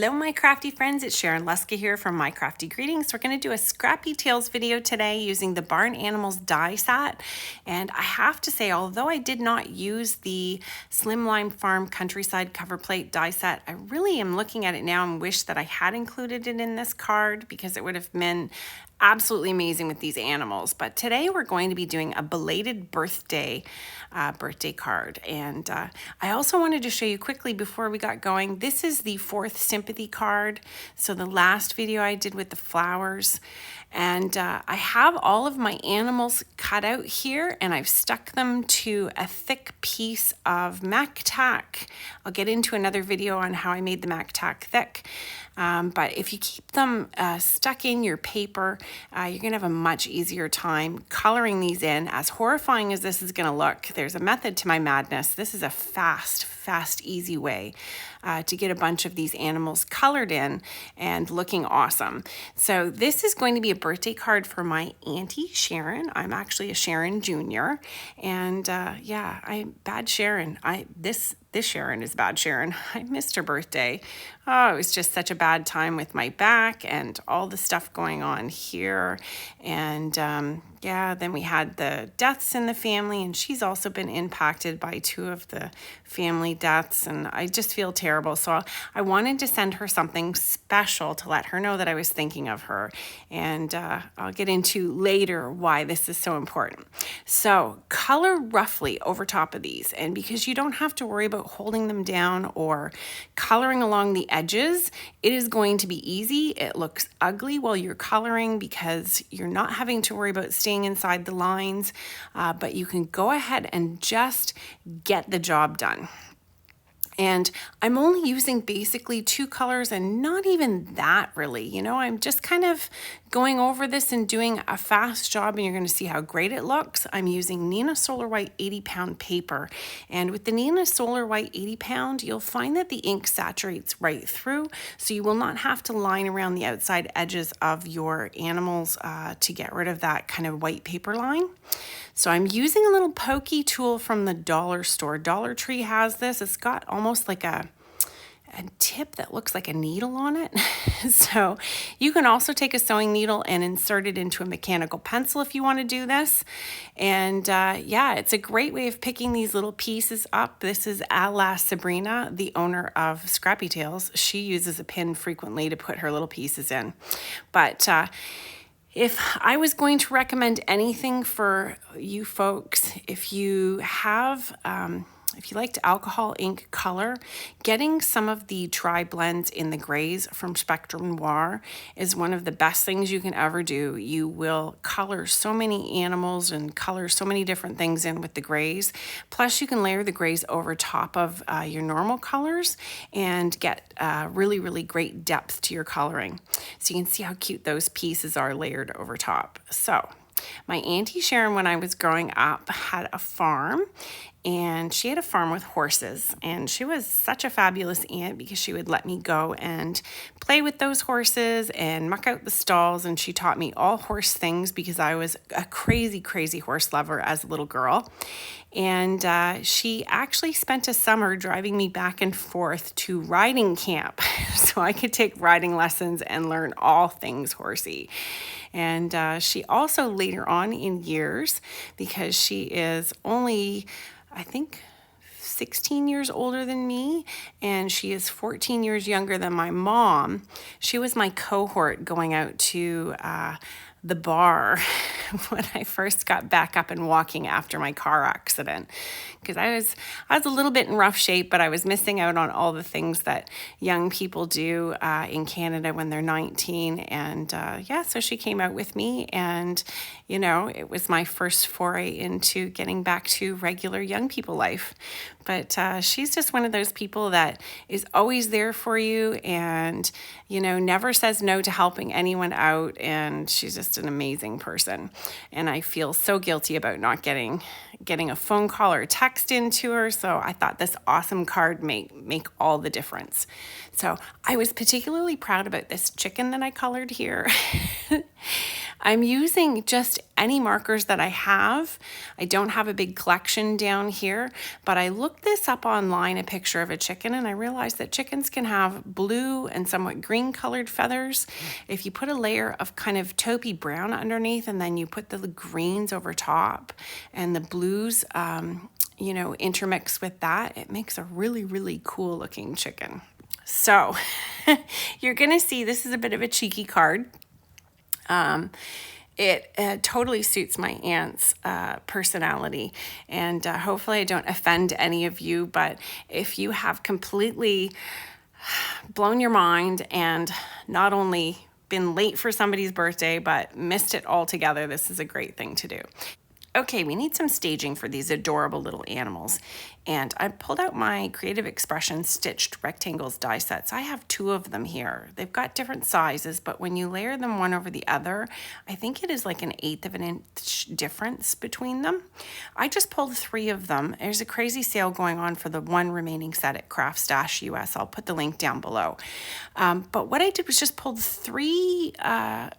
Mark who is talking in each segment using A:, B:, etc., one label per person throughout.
A: Hello my crafty friends, it's Sharon Leska here from My Crafty Greetings. We're going to do a Scrappy Tails video today using the Barn Animals die set. And I have to say, although I did not use the Slimline Farm Countryside cover plate die set, I really am looking at it now and wish that I had included it in this card because it would have been absolutely amazing with these animals. But today we're going to be doing a belated birthday card. And I also wanted to show you quickly before we got going, this is the 4th sympathy card. So the last video I did with the flowers. And I have all of my animals cut out here and I've stuck them to a thick piece of Mac Tack. I'll get into another video on how I made the Mac Tack thick. But if you keep them stuck in your paper, you're going to have a much easier time coloring these in. As horrifying as this is going to look, there's a method to my madness. This is a fast, easy way to get a bunch of these animals colored in and looking awesome. So this is going to be a birthday card for my Auntie Sharon. I'm actually a Sharon Jr. And yeah, I'm bad Sharon. This Sharon is bad Sharon. I missed her birthday. Oh, it was just such a bad time with my back and all the stuff going on here. And yeah, then we had the deaths in the family, and she's also been impacted by 2 of the family deaths, and I just feel terrible. So I wanted to send her something special to let her know that I was thinking of her. And I'll get into later why this is so important. So color roughly over top of these, and because you don't have to worry about holding them down or coloring along the edges, it is going to be easy. It looks ugly while you're coloring because you're not having to worry about staying inside the lines, but you can go ahead and just get the job done. And I'm only using basically 2 colors and not even that really, you know, I'm just kind of going over this and doing a fast job, and you're going to see how great it looks. I'm using Neenah Solar White 80-pound paper, and with the Neenah Solar White 80-pound, you'll find that the ink saturates right through, so you will not have to line around the outside edges of your animals to get rid of that kind of white paper line. So I'm using a little pokey tool from the dollar store. Dollar Tree has this. It's got almost like a tip that looks like a needle on it. So you can also take a sewing needle and insert it into a mechanical pencil if you want to do this. And yeah, it's a great way of picking these little pieces up. This is Ala Sabrina, the owner of Scrappy Tails. She uses a pin frequently to put her little pieces in. But if I was going to recommend anything for you folks, if you have, if you liked alcohol ink color, getting some of the tri-blends in the grays from Spectrum Noir is one of the best things you can ever do. You will color so many animals and color so many different things in with the grays. Plus, you can layer the grays over top of your normal colors and get really great depth to your coloring. So you can see how cute those pieces are layered over top. So my Auntie Sharon, when I was growing up, had a farm, and she had a farm with horses, and she was such a fabulous aunt because she would let me go and play with those horses and muck out the stalls, and she taught me all horse things because I was a crazy horse lover as a little girl. And she actually spent a summer driving me back and forth to riding camp so I could take riding lessons and learn all things horsey. And she also later on in years, because she is only, I think, 16 years older than me, and she is 14 years younger than my mom, she was my cohort going out to the bar when I first got back up and walking after my car accident, because I was a little bit in rough shape, but I was missing out on all the things that young people do in Canada when they're 19. And yeah, so she came out with me, and you know, it was my first foray into getting back to regular young people life. But she's just one of those people that is always there for you, and you know, never says no to helping anyone out, and she's just an amazing person. And I feel so guilty about not getting a phone call or a text into her, so I thought this awesome card make all the difference. So I was particularly proud about this chicken that I colored here. I'm using just any markers that I have. I don't have a big collection down here, but I looked this up online, a picture of a chicken, and I realized that chickens can have blue and somewhat green colored feathers. If you put a layer of kind of taupey brown underneath, and then you put the greens over top and the blues, you know, intermix with that, it makes a really, really cool looking chicken. So you're gonna see this is a bit of a cheeky card. It totally suits my aunt's personality, and hopefully I don't offend any of you, but if you have completely blown your mind and not only been late for somebody's birthday but missed it altogether, this is a great thing to do. Okay, we need some staging for these adorable little animals. And I pulled out my Creative Expression Stitched Rectangles die sets. I have 2 of them here. They've got different sizes, but when you layer them one over the other, I think it is like 1/8 of an inch difference between them. I just pulled 3 of them. There's a crazy sale going on for the one remaining set at CraftStash US. I'll put the link down below. But what I did was just pulled 3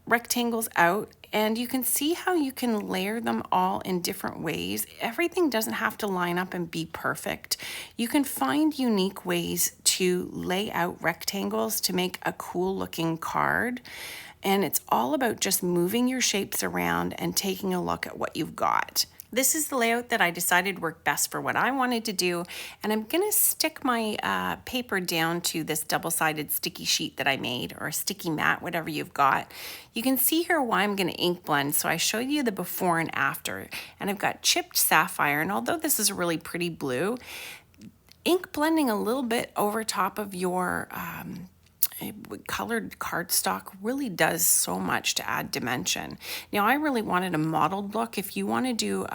A: rectangles out, and you can see how you can layer them all in different ways. Everything doesn't have to line up and be perfect. You can find unique ways to lay out rectangles to make a cool looking card. And it's all about just moving your shapes around and taking a look at what you've got. This is the layout that I decided worked best for what I wanted to do, and I'm gonna stick my paper down to this double-sided sticky sheet that I made, or a sticky mat, whatever you've got. You can see here why I'm gonna ink blend, so I showed you the before and after, and I've got chipped sapphire, and although this is a really pretty blue, ink blending a little bit over top of your colored cardstock really does so much to add dimension. Now, I really wanted a mottled look. If you want to do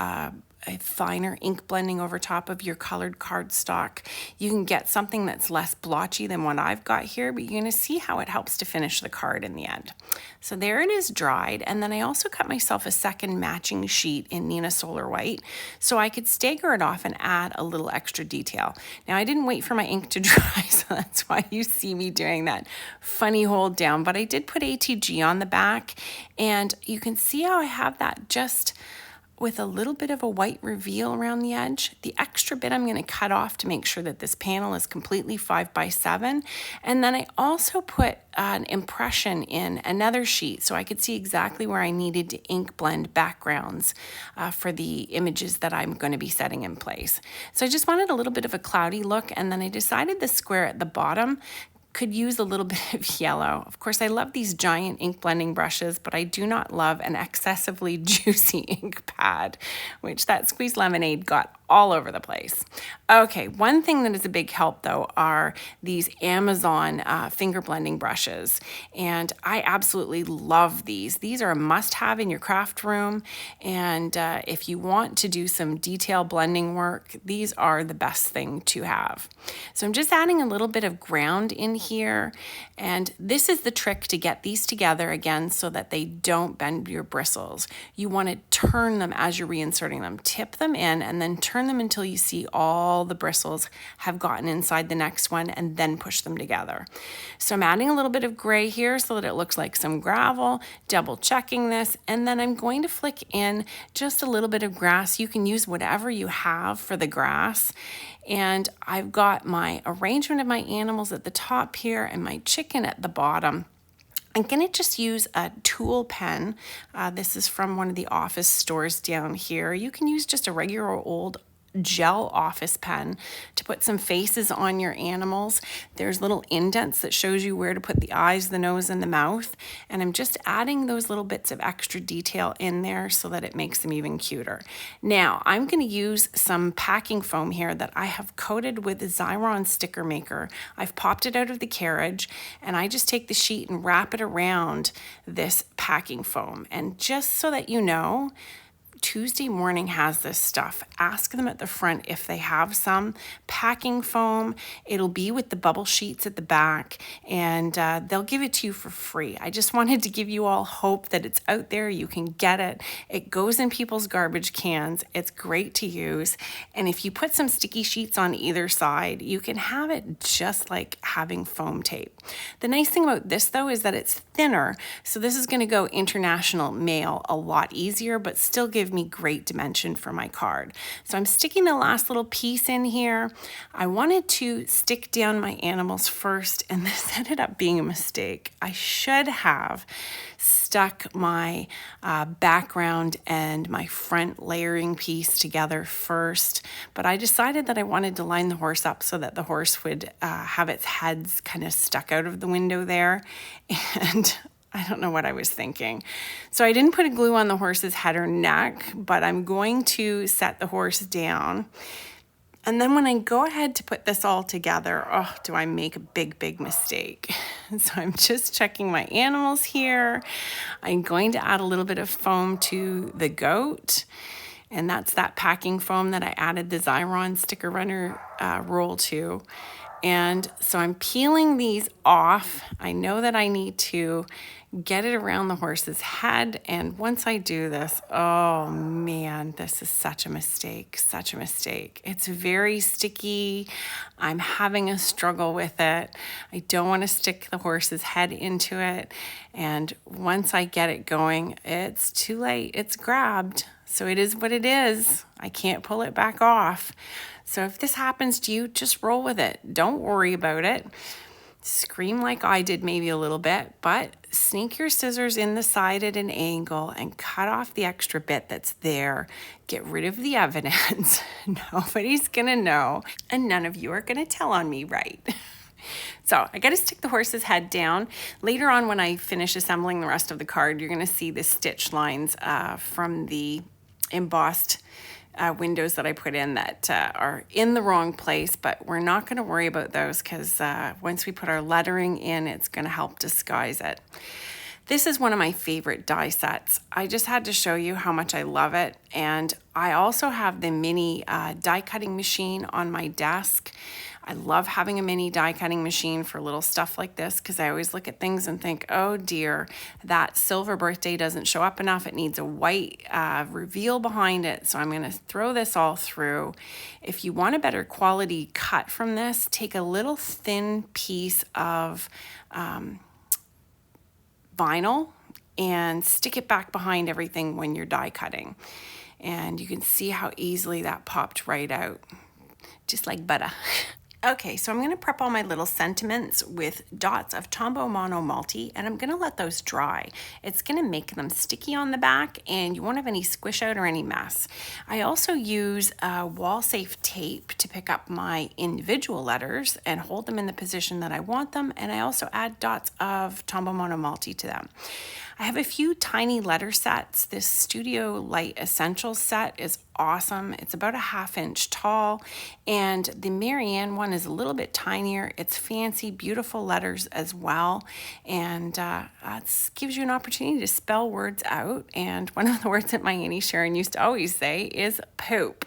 A: a finer ink blending over top of your colored cardstock, you can get something that's less blotchy than what I've got here, but you're going to see how it helps to finish the card in the end. So there it is dried, and then I also cut myself a second matching sheet in Nina Solar White so I could stagger it off and add a little extra detail. Now, I didn't wait for my ink to dry, so that's why you see me doing that funny hold down, but I did put ATG on the back, and you can see how I have that just with a little bit of a white reveal around the edge. The extra bit I'm going to cut off to make sure that this panel is completely 5x7. And then I also put an impression in another sheet so I could see exactly where I needed to ink blend backgrounds for the images that I'm going to be setting in place. So I just wanted a little bit of a cloudy look, and then I decided the square at the bottom could use a little bit of yellow. Of course, I love these giant ink blending brushes, but I do not love an excessively juicy ink pad, which that squeezed lemonade got all over the place. Okay, one thing that is a big help though are these Amazon finger blending brushes, and I absolutely love these. These are a must-have in your craft room, and if you want to do some detail blending work, these are the best thing to have. So I'm just adding a little bit of ground in here, and this is the trick to get these together again so that they don't bend your bristles. You want to turn them as you're reinserting them. Tip them in and then turn them until you see all the bristles have gotten inside the next one, and then push them together. So I'm adding a little bit of gray here so that it looks like some gravel, double checking this, and then I'm going to flick in just a little bit of grass. You can use whatever you have for the grass. And I've got my arrangement of my animals at the top here and my chicken at the bottom. I'm going to just use a tool pen. This is from one of the office stores down here. You can use just a regular old gel office pen to put some faces on your animals. There's little indents that shows you where to put the eyes, the nose, and the mouth. And I'm just adding those little bits of extra detail in there so that it makes them even cuter. Now, I'm going to use some packing foam here that I have coated with the Xyron sticker maker. I've popped it out of the carriage, and I just take the sheet and wrap it around this packing foam. And just so that you know, Tuesday Morning has this stuff. Ask them at the front if they have some. Packing foam, it'll be with the bubble sheets at the back, and they'll give it to you for free. I just wanted to give you all hope that it's out there. You can get it. It goes in people's garbage cans. It's great to use. And if you put some sticky sheets on either side, you can have it just like having foam tape. The nice thing about this though is that it's thinner. So this is going to go international mail a lot easier, but still give me great dimension for my card. So I'm sticking the last little piece in here. I wanted to stick down my animals first, and this ended up being a mistake. I should have stuck my background and my front layering piece together first, but I decided that I wanted to line the horse up so that the horse would have its heads kind of stuck out of the window there, and I don't know what I was thinking. So I didn't put a glue on the horse's head or neck, but I'm going to set the horse down. And then when I go ahead to put this all together, oh, do I make a big mistake. So I'm just checking my animals here. I'm going to add a little bit of foam to the goat. And that's that packing foam that I added the Xyron sticker runner roll to. And so I'm peeling these off. I know that I need to get it around the horse's head. And once I do this, oh man, this is such a mistake, such a mistake. It's very sticky. I'm having a struggle with it. I don't want to stick the horse's head into it. And once I get it going, it's too late. It's grabbed. So it is what it is. I can't pull it back off. So if this happens to you, just roll with it. Don't worry about it. Scream like I did maybe a little bit, but sneak your scissors in the side at an angle and cut off the extra bit that's there. Get rid of the evidence. Nobody's gonna know, and none of you are gonna tell on me, right? So I got to stick the horse's head down. Later on when I finish assembling the rest of the card, you're gonna see the stitch lines from the embossed windows that I put in that are in the wrong place, but we're not going to worry about those because once we put our lettering in, it's going to help disguise it. This is one of my favorite die sets. I just had to show you how much I love it. And I also have the mini die cutting machine on my desk. I love having a mini die cutting machine for little stuff like this because I always look at things and think, oh dear, that silver birthday doesn't show up enough. It needs a white reveal behind it. So I'm going to throw this all through. If you want a better quality cut from this, take a little thin piece of vinyl and stick it back behind everything when you're die cutting. And you can see how easily that popped right out, just like butter. Okay, so I'm going to prep all my little sentiments with dots of Tombow Mono Multi, and I'm going to let those dry. It's going to make them sticky on the back, and you won't have any squish out or any mess. I also use wall-safe tape to pick up my individual letters and hold them in the position that I want them, and I also add dots of Tombow Mono Multi to them. I have a few tiny letter sets. This Studio Light Essentials set is awesome. It's about a 1/2 inch tall, and the Marianne one is a little bit tinier. It's fancy, beautiful letters as well, and it gives you an opportunity to spell words out. And one of the words that my Auntie Sharon used to always say is poop.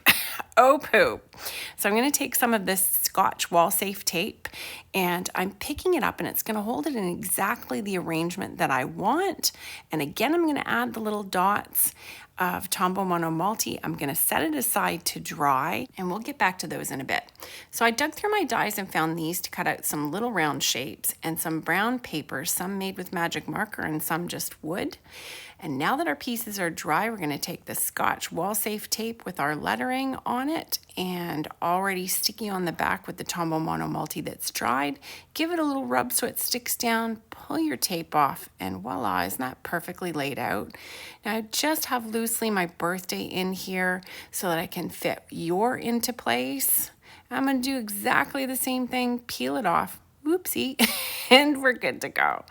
A: Oh, poop. So I'm going to take some of this Scotch wall safe tape and I'm picking it up, and it's going to hold it in exactly the arrangement that I want. And again, I'm going to add the little dots of Tombow Mono Multi. I'm going to set it aside to dry, and we'll get back to those in a bit. So I dug through my dies and found these to cut out some little round shapes and some brown paper, some made with magic marker and some just wood. And now that our pieces are dry, we're going to take the Scotch wall safe tape with our lettering on it and already sticky on the back with the Tombow Mono Multi that's dried. Give it a little rub so it sticks down, pull your tape off, and voila, isn't that perfectly laid out? Now I just have loosely my birthday in here so that I can fit your into place. I'm going to do exactly the same thing, peel it off, whoopsie, and we're good to go.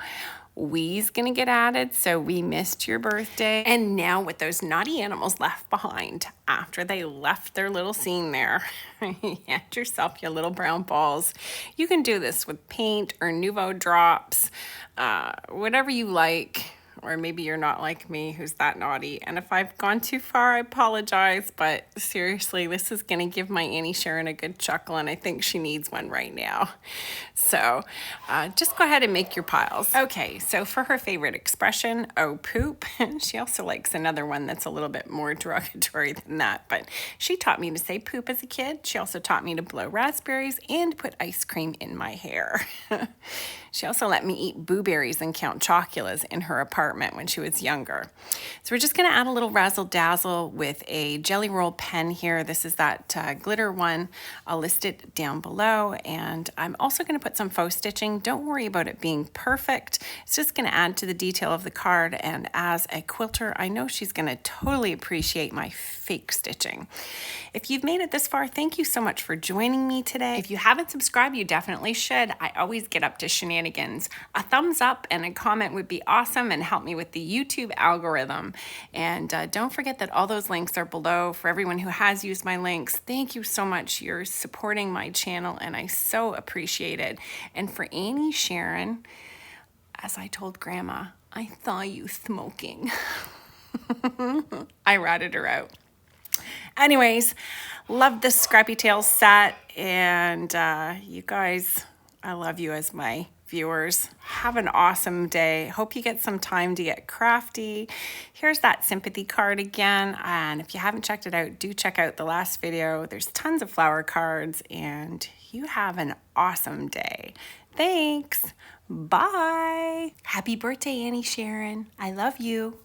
A: We's gonna get added, so we missed your birthday. And now with those naughty animals left behind after they left their little scene there, get yourself your little brown balls. You can do this with paint or Nouveau drops, whatever you like. or maybe you're not like me who's that naughty. And if I've gone too far, I apologize, but seriously, this is gonna give my Auntie Sharon a good chuckle, and I think she needs one right now. So just go ahead and make your piles. Okay, so for her favorite expression, oh poop, she also likes another one that's a little bit more derogatory than that, but she taught me to say poop as a kid. She also taught me to blow raspberries and put ice cream in my hair. She also let me eat blueberries and count chocolates in her apartment when she was younger. So we're just gonna add a little razzle dazzle with a jelly roll pen here. This is that glitter one. I'll list it down below, and I'm also gonna put some faux stitching. Don't worry about it being perfect. It's just gonna add to the detail of the card, and as a quilter, I know she's gonna totally appreciate my fake stitching. If you've made it this far, thank you so much for joining me today. If you haven't subscribed, you definitely should. I always get up to shenanigans. A thumbs up and a comment would be awesome and help me with the YouTube algorithm. And don't forget that all those links are below for everyone who has used my links. Thank you so much. You're supporting my channel, and I so appreciate it. And for Auntie Sharon, as I told Grandma, I saw you smoking. I ratted her out. Anyways, love this Scrappy Tails set, and you guys, I love you as my viewers. Have an awesome day. Hope you get some time to get crafty. Here's that sympathy card again, and if you haven't checked it out, do check out the last video. There's tons of flower cards, and you have an awesome day. Thanks. Bye. Happy birthday, Auntie Sharon. I love you.